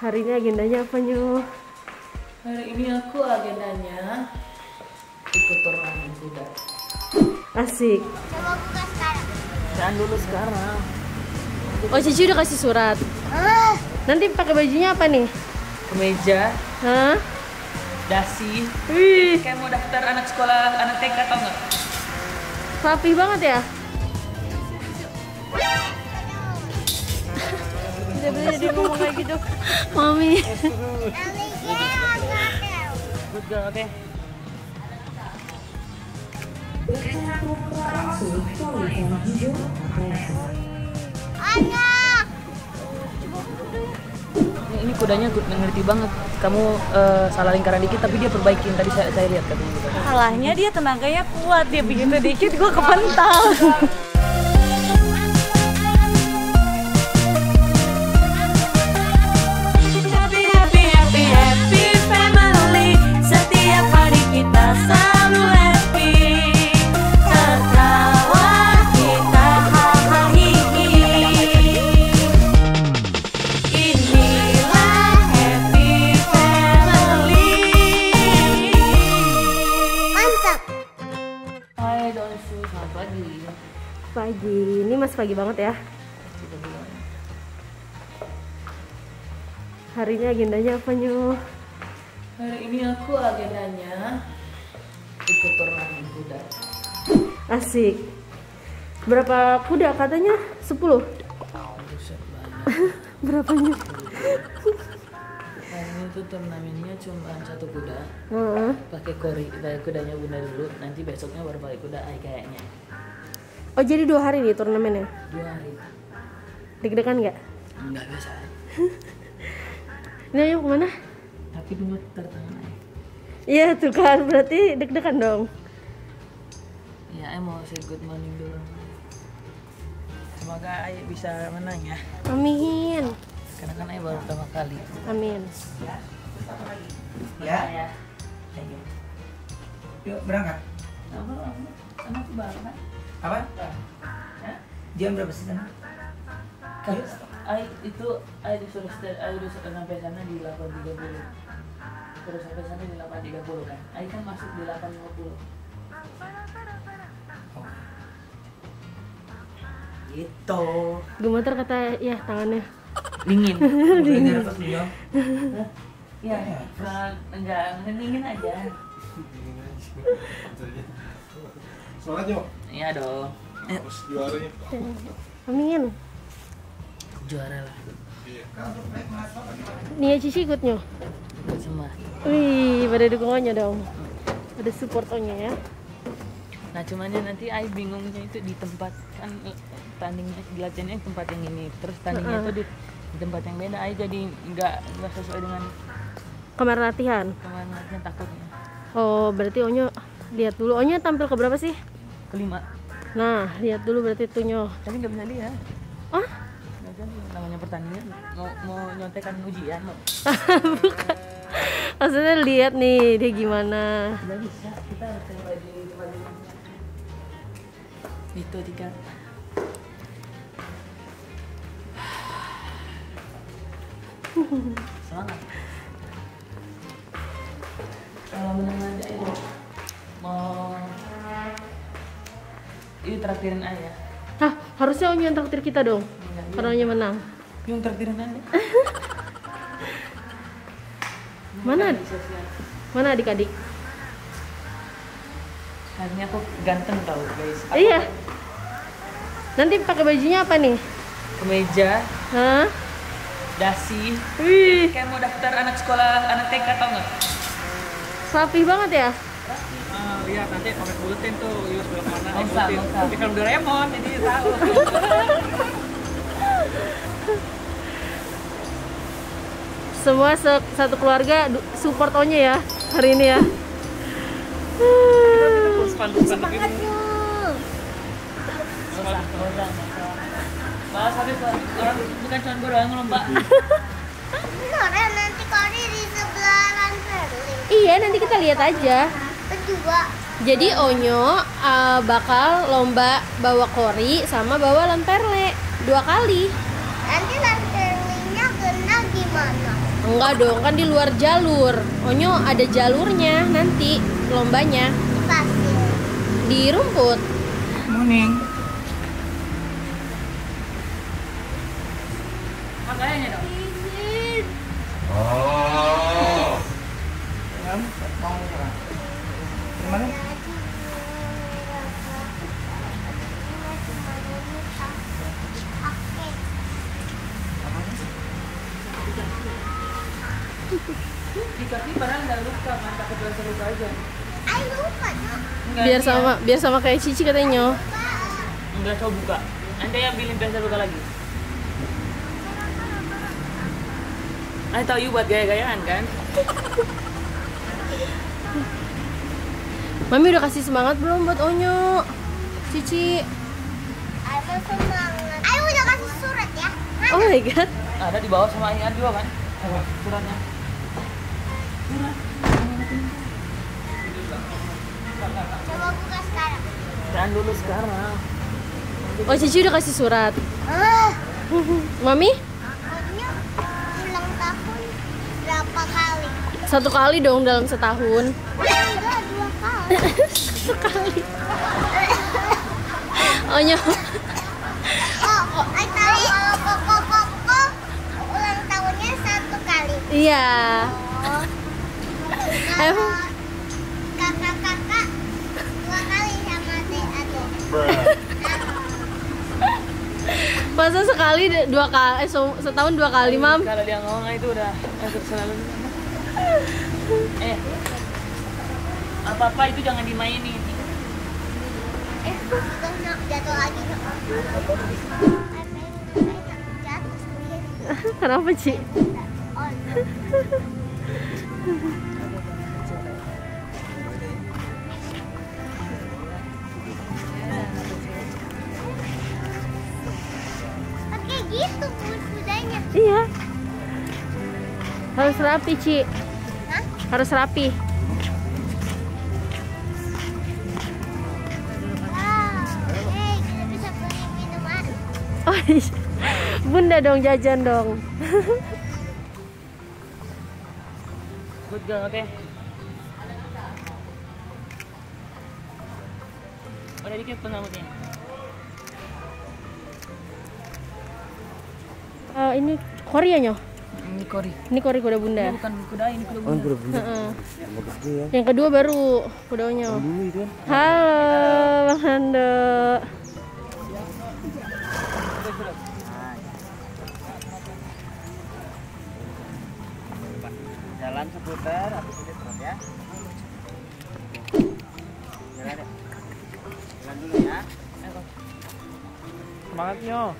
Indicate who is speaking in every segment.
Speaker 1: Hari ini agendanya apa, Nyu?
Speaker 2: Hari ini aku agendanya ikut turnamen kuda.
Speaker 1: Asik.
Speaker 3: Coba buka sekarang.
Speaker 2: Jangan dulu sekarang.
Speaker 1: Oh, Cici udah kasih surat. Nanti pakai bajunya apa nih?
Speaker 2: Kemeja,
Speaker 1: Hah?
Speaker 2: dasi.
Speaker 1: Wih,
Speaker 2: Kayak mau daftar anak sekolah, anak TK tau nggak?
Speaker 1: rapi banget ya. Tidak boleh dia ngomong kayak gitu. Mami.
Speaker 2: Good girl, oke.
Speaker 3: Anak.
Speaker 2: Ini kudanya ngerti banget. Kamu salah lingkaran dikit tapi dia perbaikin. Tadi saya lihat katanya gitu.
Speaker 4: Salahnya dia tenaganya kuat, dia begitu dikit gue kepental. Happy family, setiap hari kita selalu happy. Tertawa kita hahaha. Inilah happy family.
Speaker 3: Mantap.
Speaker 2: Hai Donsu, selamat pagi.
Speaker 1: Pagi. Ini masih pagi banget ya. Hari ini agendanya apa, Nyu?
Speaker 2: Hari ini aku agendanya ikut turnamen kuda.
Speaker 1: Asik. Berapa kuda katanya? 10.
Speaker 2: Buset banget.
Speaker 1: Berapa, Nyu?
Speaker 2: Hari ini tuh turnamennya cuma satu kuda.
Speaker 1: Heeh.
Speaker 2: Pakai kori, kita kudanya bunda dulu. Nanti besoknya baru pakai kuda kayaknya.
Speaker 1: Oh, jadi 2 hari nih turnamennya?
Speaker 2: 2 hari.
Speaker 1: Deg-degan nggak?
Speaker 2: Enggak biasa.
Speaker 1: Ini ayo kemana?
Speaker 2: Tapi dulu tertangan aja.
Speaker 1: Iya tuh kan, berarti deg-degan dong.
Speaker 2: Ya, mau say good morning dulu. Semoga Ai bisa menang ya.
Speaker 1: Amin.
Speaker 2: Karena kan Ai baru pertama kali.
Speaker 1: Amin.
Speaker 2: Ya.
Speaker 5: Yuk berangkat.
Speaker 2: Anak banget.
Speaker 5: Apa? Jam berapa sih sana?
Speaker 2: Ai disuruh sampai sana di 8.30. Terus sampai sana di 8.30 kan. Ai kan masuk di 8.50.
Speaker 5: Gitu.
Speaker 1: Gemeter kata ya tangannya.
Speaker 2: Dingin.
Speaker 5: Dingin apa sih Jom?
Speaker 2: Ya, enggak dingin aja.
Speaker 6: Semangat Nyo.
Speaker 2: Iya dong.
Speaker 6: Harus juaranya.
Speaker 1: Amin.
Speaker 2: Juara lah.
Speaker 1: Nia Cici ikutnya.
Speaker 2: Semua.
Speaker 1: Wih, pada dukungannya dong. Ada support-nya ya.
Speaker 2: Nah cumannya nanti Ai bingungnya itu di tempat kan tandingnya latihannya tempat yang ini terus tandingnya itu di tempat yang beda. Ai jadi nggak sesuai dengan
Speaker 1: Kamar latihan.
Speaker 2: kemarin latihan takutnya.
Speaker 1: Oh, berarti Onyo lihat dulu. Onyo tampil ke berapa sih?
Speaker 2: Kelima
Speaker 1: Nah, lihat dulu berarti tuh Nyo.
Speaker 2: tapi nggak bisa lihat.
Speaker 1: Ah?
Speaker 2: Nggak jadi namanya pertandingan mau nyontekan ujian mau.
Speaker 1: Bukan. Maksudnya lihat nih dia gimana.
Speaker 2: Nggak bisa kita harus coba di tempat ini. Itu tiga. Semangat. Kalau menang aja itu mau ini traktirin aja.
Speaker 1: Hah, harusnya Onyo yang traktir kita dong. Karena Onyo menang.
Speaker 2: Yung traktirin aja.
Speaker 1: Mana? Mana adik-adik?
Speaker 2: Hari ini aku ganteng tau guys.
Speaker 1: Iya. Nanti pakai bajunya apa nih?
Speaker 2: Kemeja,
Speaker 1: Hah?
Speaker 2: dasi.
Speaker 1: Wih,
Speaker 2: Kayak mau daftar anak sekolah, anak TK tau nggak?
Speaker 1: rapi banget ya.
Speaker 5: Lihat nanti pakai bulletin tuh, Yus belum mana
Speaker 2: Nggak usah, nggak usah.
Speaker 5: Di film Doraemon jadi tahu.
Speaker 1: Semua satu keluarga support Onyo ya hari ini ya.
Speaker 3: Semangat yuk.
Speaker 2: Bahas habis orang bukan cuma doang lomba.
Speaker 3: Beneran nanti Kori di sebelah Lanferli.
Speaker 1: Iya, nanti kita lihat aja.
Speaker 3: Berdua.
Speaker 1: Jadi Onyo bakal lomba bawa kori sama bawa lemperle 2 kali.
Speaker 3: Nanti Lanferlinya kena gimana?
Speaker 1: Enggak dong, kan di luar jalur. Onyo ada jalurnya nanti lombanya
Speaker 3: Pasir.
Speaker 1: di rumput.
Speaker 2: Morning. Makanya dong. Mau gimana? Di kaki padahal nggak luka, kan takut rasa luka aja.
Speaker 3: Ayo lupa, Nyok.
Speaker 2: Enggak,
Speaker 1: Biar sama kayak Cici katanya.
Speaker 2: Enggak, coba buka. Anda yang bilin rasa luka lagi. I tahu you buat gaya-gayaan kan?
Speaker 1: Mami udah kasih semangat belum buat Onyo? Cici.
Speaker 3: Ayo semangat. Ayo udah kasih surat ya.
Speaker 1: Oh my god.
Speaker 2: Ada di bawah sama Ian juga kan? Suratnya.
Speaker 3: Coba buka sekarang.
Speaker 2: Jangan dulu sekarang.
Speaker 1: Oh, Cici udah kasih surat.
Speaker 3: Ah,
Speaker 1: Mami?
Speaker 3: Onyo ulang tahun berapa kali?
Speaker 1: 1 kali dong dalam setahun.
Speaker 3: Enggak, 2 kali.
Speaker 1: Sekali. Onyo.
Speaker 3: Oh, I tahu kalau koko ulang tahunnya 1 kali.
Speaker 1: Iya.
Speaker 3: Oh.
Speaker 1: Ayo.
Speaker 3: Kalau kakak-kakak 2 kali sama adik-adik.
Speaker 1: Masa sekali 2 kali, setahun 2 kali, Mam?
Speaker 2: Kalau dia ngomong itu udah selalu. Apa-apa itu jangan dimainin.
Speaker 3: Nak jatuh lagi. Jatuh sendiri.
Speaker 1: Kenapa, Ci?
Speaker 3: On. Pakai gitu kudanya.
Speaker 1: Iya. Harus rapi, Ci.
Speaker 3: Hah?
Speaker 1: Harus rapi.
Speaker 3: Kita bisa beli minuman.
Speaker 1: Oh, iya. Bunda dong, jajan dong.
Speaker 2: Good girl, oke. Udah dikit pengamutnya.
Speaker 1: Ini Koreanya.
Speaker 2: Ini kori.
Speaker 1: Ini Kori kuda Bunda.
Speaker 2: Ini bukan kuda, ini kuda bunda.
Speaker 1: Heeh. Yang kedua baru kudanya. Halo, Bang Hando.
Speaker 5: Jalan seputar, habis itu terus ya. Jalan deh. Jalan dulu ya. Semangatnya.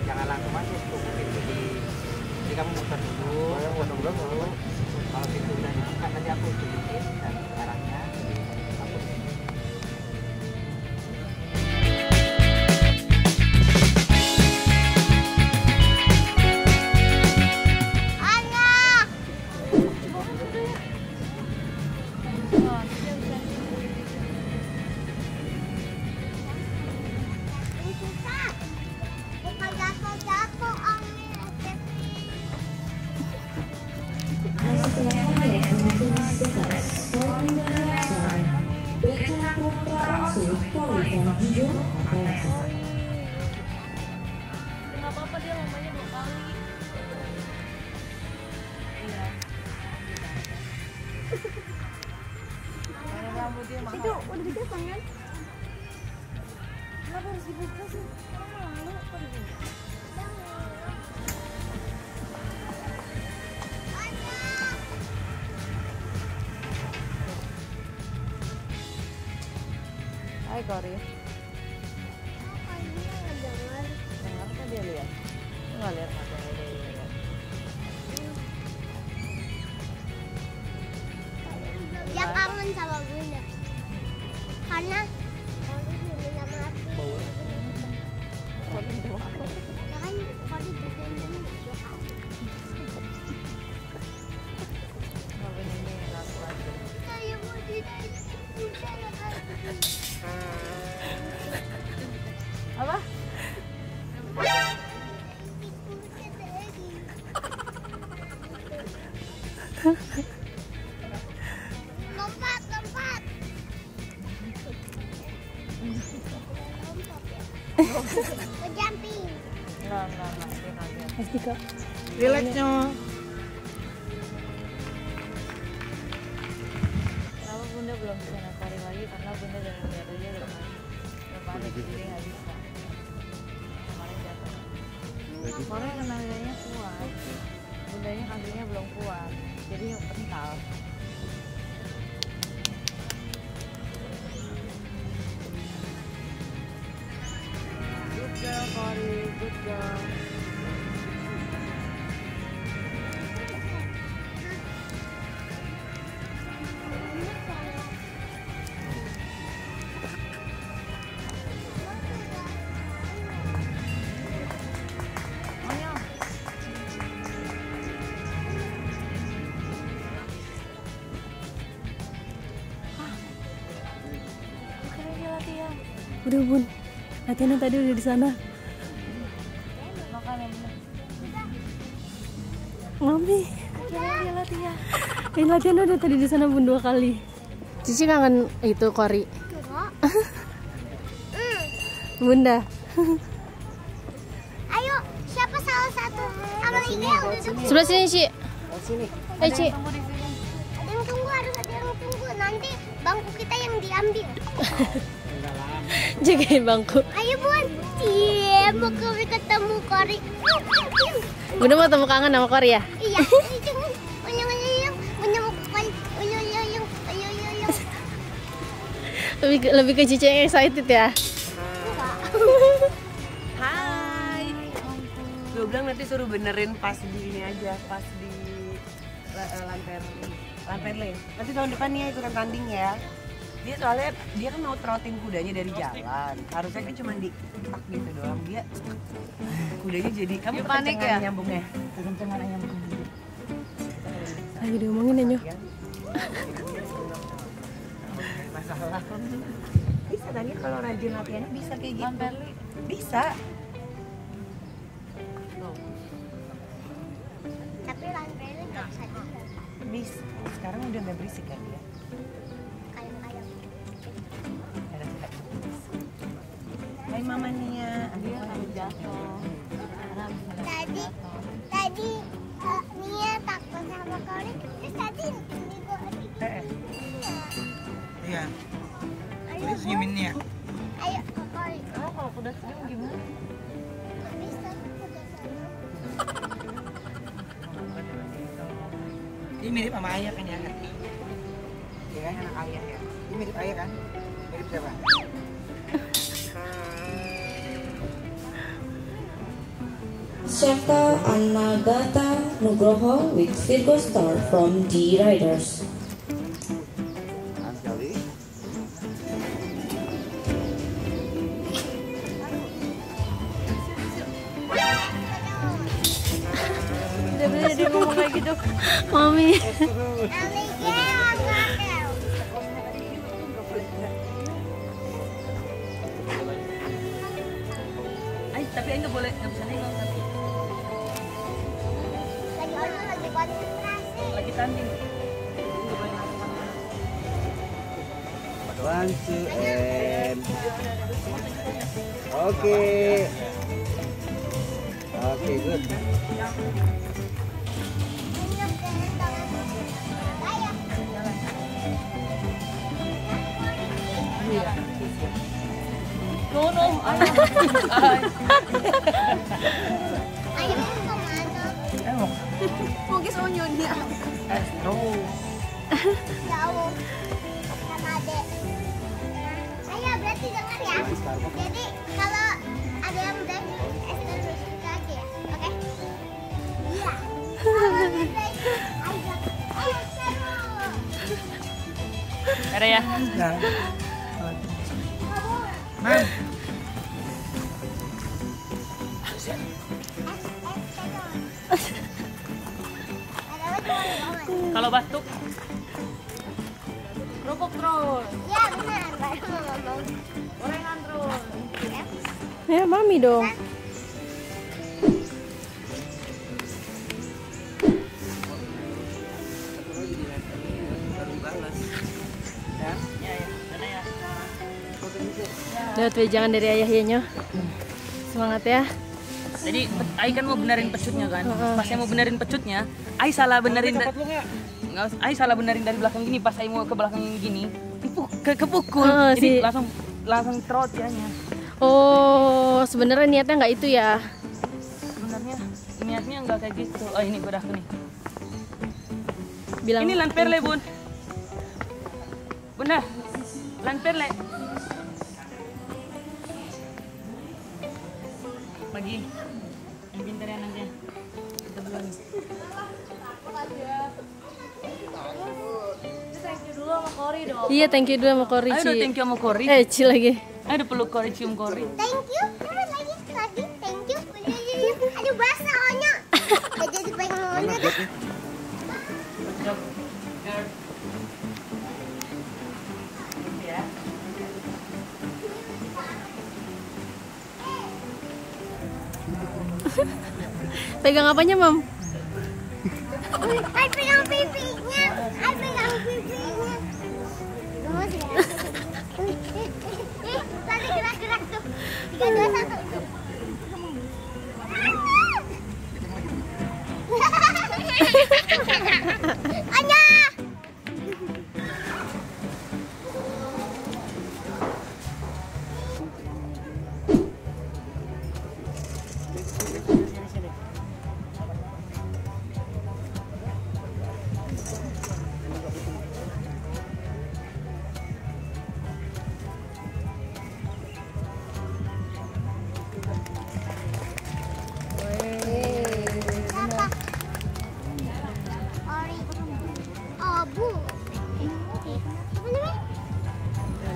Speaker 5: Jangan langsung masuk, tunggu pintu jadi kamu muter dulu. Kalau pintu udah dibuka nanti aku tunjukin dan caranya.
Speaker 3: Bukan jatuh-jatuh angin.
Speaker 1: Enggak apa-apa, dia lombanya 2 kali.
Speaker 3: Itu udah dipasang kan? Kenapa harus dibuka sih? Orang malu kok dibuka.
Speaker 1: Hai Kori.
Speaker 3: Apa dia ngedengar?
Speaker 1: Dengar kan dia lihat. Enggak lihat matanya dia lihat.
Speaker 3: Bunda kangen sama Bunda. Karena Kori dulu sama aku. Ya kan Kori juga dulu. Saya mau jadi Bunda lagi.
Speaker 1: Apa?
Speaker 3: Lompat. Ke jumping.
Speaker 2: Enggak, dia kaget.
Speaker 1: Astika.
Speaker 4: Relaxnya.
Speaker 2: Kenapa Bunda belum bisa naik tari lagi? Karena Bunda dari lihat aja udah panik, jadi nggak bisa. Kemarin jatuh. Kemarin tenaganya kuat, Bundanya kakinya belum kuat, jadi kental. Good girl, Kori, good girl.
Speaker 1: Udah Bun, latihannya tadi udah di sana.
Speaker 2: Makan yang bener.
Speaker 1: Mami,
Speaker 2: Dia latihan.
Speaker 1: ini latihan udah tadi di sana Bun 2 kali. Cici kangen itu Kori. Bunda.
Speaker 3: Ayo, siapa salah satu sama Ige yang duduk?
Speaker 1: Sebelah sini, Ci.
Speaker 5: Sini.
Speaker 1: Ayo, Ci.
Speaker 3: Ada yang tunggu, harus ada yang tunggu. Nanti bangku kita yang diambil.
Speaker 1: Jagain bangku.
Speaker 3: Ayo Bun. Cie, mau ketemu Kori.
Speaker 1: Bunda mau temu kangen sama Kori ya?
Speaker 3: Iya.
Speaker 1: Lebih ke Cici yang excited ya?
Speaker 4: Hai. Gue bilang nanti suruh benerin pas di ini aja, pas di Lamperle. Nanti tahun depan nih ikutan tanding ya. Dia soalnya dia kan mau trotin kudanya dari jalan. Harusnya kan cuma di tak gitu doang. Dia kudanya jadi kamu panik ya nyambungnya.
Speaker 2: Kekencengan nyambung.
Speaker 1: Lagi diomongin aja.
Speaker 4: Masalah. Bisa tadi kalau rajin latihannya bisa kayak gitu.
Speaker 2: Lamperli.
Speaker 4: Bisa.
Speaker 3: Tapi Lamperle nggak bisa juga.
Speaker 4: Bisa. Sekarang udah nggak berisik kan dia.
Speaker 3: Kayak
Speaker 4: Hai Mama Nia.
Speaker 2: Dia takut jatuh. Karena habis
Speaker 3: tadi Nia takut sama Kori. Terus tadi
Speaker 5: Iya.
Speaker 3: Ayo
Speaker 5: Senyumin Nia.
Speaker 3: Ayo ke Kori.
Speaker 2: oh, kalau kuda senyum gimana?
Speaker 3: Bisa ke sana.
Speaker 5: Ini mirip sama ayah kan ya? Iya kan anak ayah ya. Ini mirip ayah kan? Mirip siapa?
Speaker 7: Shakta Annagata Nugroho with Virgo Star from D Riders.
Speaker 1: Tidak bisa dia ngomong kayak gitu. Mami.
Speaker 2: Ay, tapi nggak boleh, nggak bisa nengok tapi
Speaker 3: Lagi konsentrasi.
Speaker 2: lagi tanding. Nggak boleh nengok kemana-mana.
Speaker 5: 1, 2, and oke. Oke, good.
Speaker 2: No, no, ay.
Speaker 3: Ayo kemana?
Speaker 1: Mungkin onyonnya.
Speaker 3: Jauh sama adek. Ayo berarti dengar ya. Jadi kalau ada yang break, Esther musik lagi ya. Oke? Iya. Kalau break, ayo seru.
Speaker 2: Ada ya.
Speaker 4: Nah. Mam.
Speaker 2: Kalau batuk kerupuk terus.
Speaker 3: Ya benar, baru mau ngomong.
Speaker 2: Gorengan terus.
Speaker 1: Ya, mami dong. Dapat wejangan dari ayahnya. Semangat ya.
Speaker 2: Jadi Ai kan mau benerin pecutnya kan. Pas saya mau benerin pecutnya, Ai salah benerin. Ai salah benerin dari belakang gini. Pas Ai mau ke belakang gini, kepukul. Jadi langsung trot dianya.
Speaker 1: Oh, sebenarnya niatnya nggak itu ya?
Speaker 2: Sebenarnya niatnya nggak kayak gitu. Oh ini udah nih.
Speaker 1: Bilang
Speaker 2: ini lan perle bun. Bunda, lan perle. Pagi. Yang pintar ya anaknya. Kita duluan. Thank you dulu sama Kori dong.
Speaker 1: Iya, thank you dulu sama Kori.
Speaker 2: Ayo thank you sama Kori.
Speaker 1: Ci lagi.
Speaker 2: Ayo peluk Kori, cium Kori.
Speaker 3: Thank you. Terus lagi, thank you. Aduh basah soalnya. Gak jadi pengen ngomong deh.
Speaker 1: Pegang apanya, Mam?
Speaker 3: Ay pegang pipinya. Ay pegang pipinya. Gemes ya. Tadi gerak-gerak tuh. 3, 2, 1. Anya.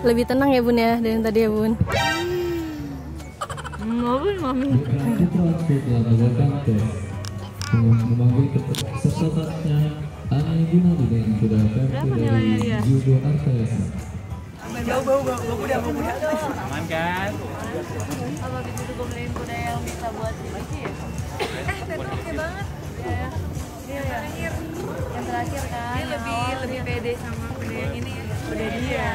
Speaker 1: Lebih tenang ya Bun ya dari yang tadi ya Bun.
Speaker 2: Mami.
Speaker 8: Telah melakukan tes memanggil pesertanya Ana Gunadi dengan kuda versi dari Judo Artayasa.
Speaker 4: Bau kuda.
Speaker 5: Aman kan?
Speaker 2: Apa gitu tuh gue beliin kuda yang bisa buat lagi ya? Tapi oke banget. Ya. Iya. Yang terakhir kan. Ini lebih pede sama kuda yang ini ya. Kuda dia.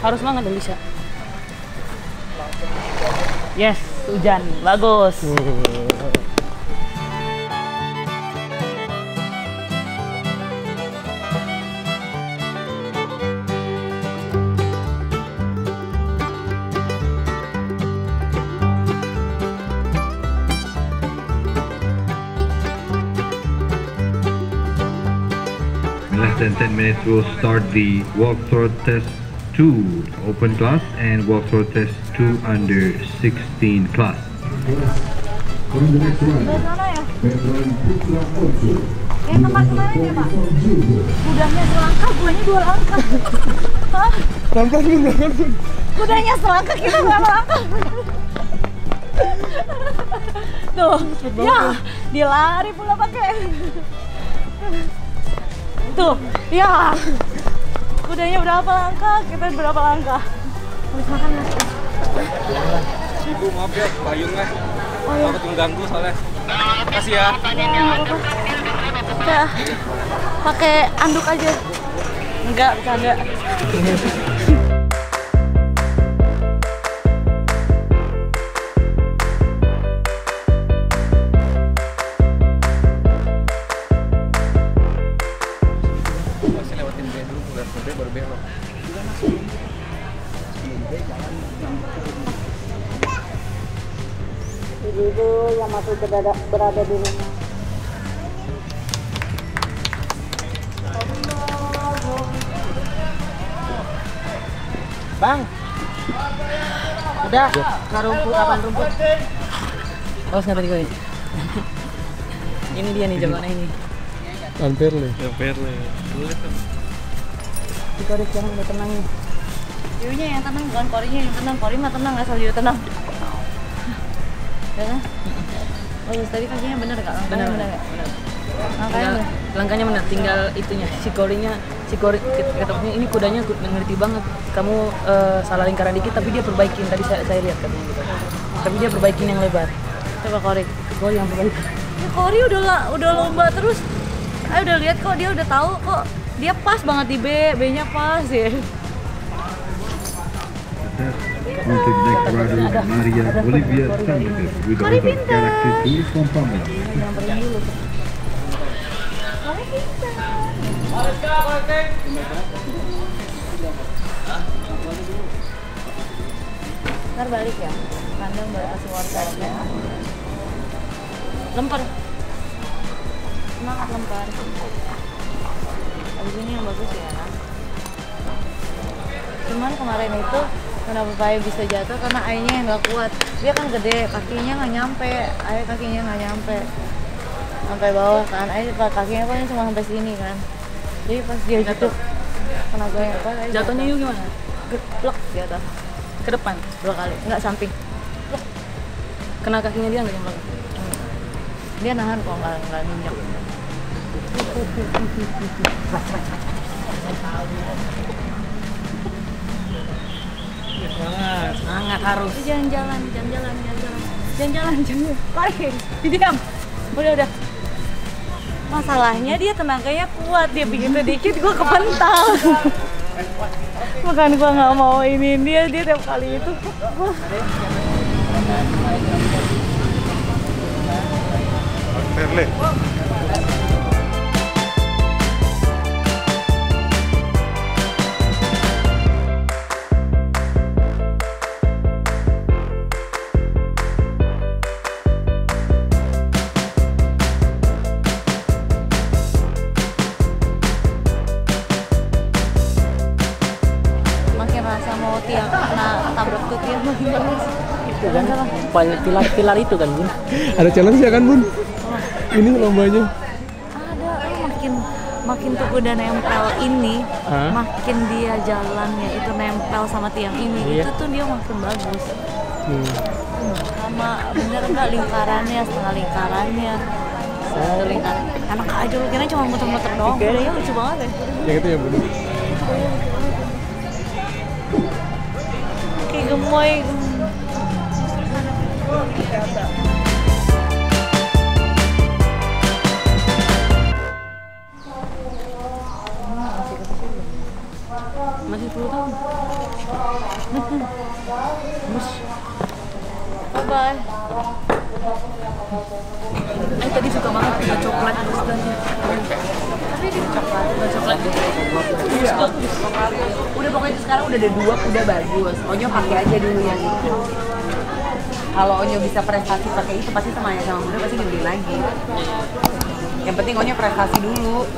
Speaker 2: Harus banget dong bisa. Yes, hujan. Bagus.
Speaker 9: In less than 10 minutes, we'll start the walk-through test 2 open class and walk-through test 2 under 16 class.
Speaker 2: Yang tempat kemarin ya Pak? Kudanya selangkah, guanya 2 langkah. Hah? Kudanya selangkah, kita 2 langkah. Tuh, ya, dia lari pula pakai. Tuh, ya. Kudanya berapa langkah, kita berapa langkah. Habis makan nggak?
Speaker 5: Ibu maaf ya, payung lah.
Speaker 2: Oh ya.
Speaker 5: Takut mengganggu soalnya. Makasih ya.
Speaker 2: Udah, pakai anduk aja. Enggak, bercanda.
Speaker 5: Masih lewatin B dulu, baru belok.
Speaker 2: Ibu-ibu yang masih berada di rumah.
Speaker 5: Bang. Udah, ke rumput, kapan rumput?
Speaker 2: Oh, sampai gue. Ini dia nih jagoannya ini.
Speaker 6: Amperle.
Speaker 2: Si Kori sekarang udah tenang nih. Yunya yang tenang, bukan Korinya yang tenang. Kori mah tenang, asal dia tenang. Ya kan? Bagus, tadi kakinya bener gak? Langkahnya bener gak?
Speaker 1: Langkahnya benar, tinggal itunya. Si Kori ketepnya ini kudanya ngerti banget. Kamu salah lingkaran dikit tapi dia perbaikin. Tadi saya lihat katanya gitu. Tapi dia perbaikin yang lebar.
Speaker 2: Coba Kori
Speaker 1: yang perbaikin.
Speaker 2: Ya, Kori udah lomba terus. Ayo udah lihat kok, dia udah tahu kok. Dia pas banget di B-nya pas ya.
Speaker 9: On to the next rider, Maria Olivia Sandberg with the result character 2 from Pamela.
Speaker 2: Ntar balik ya, kandang baru kasih warga ya. Lempar. Semangat lempar. Abis ini yang bagus ya. Cuman kemarin itu kenapa Paya bisa jatuh karena ayahnya yang nggak kuat. Dia kan gede, kakinya nggak nyampe. Ayah kakinya nggak nyampe sampai bawah kan. Ayah kakinya kan cuma sampai sini kan. Jadi pas dia jatuh tenaganya apa?
Speaker 1: Jatuhnya yuk gimana?
Speaker 2: Geplek jatuh
Speaker 1: Ke depan?
Speaker 2: 2 kali, nggak samping.
Speaker 1: Kena kakinya dia nggak nyemplung?
Speaker 2: Dia nahan kok nggak ninjak.
Speaker 1: Semangat harus.
Speaker 2: Jangan-jalan. Kori, diam. Udah. Masalahnya dia tenaganya kuat, dia bikin sedikit gua kepental. Bukan gua nggak mau ini dia tiap kali itu.
Speaker 6: Amperle.
Speaker 2: Makin rasa mau tiang kena tabrak tuh tiang makin bagus.
Speaker 1: Itu kan pilar itu kan Bun.
Speaker 6: Ada challenge ya kan Bun? Ini lombanya.
Speaker 2: Ada, makin tuh udah nempel ini, makin dia jalannya itu nempel sama tiang ini, itu tuh dia makin bagus. Sama bener enggak lingkarannya, setengah lingkarannya. Satu lingkaran. Anak aja lu kira cuma muter-muter doang. Udah ya lucu banget ya.
Speaker 6: Yang itu ya Bun.
Speaker 2: Kayak gemoy.
Speaker 1: Masih 10 tahun.
Speaker 2: Bye-bye.
Speaker 1: Tadi suka banget sama coklat istilahnya.
Speaker 2: Tapi di coklat.
Speaker 1: Iya.
Speaker 4: Udah pokoknya sekarang udah ada 2 kuda bagus. Onyo pakai aja dulu yang itu. Kalau Onyo bisa prestasi pakai itu pasti sama Bunda pasti dibeli lagi. Yang penting Onyo prestasi dulu.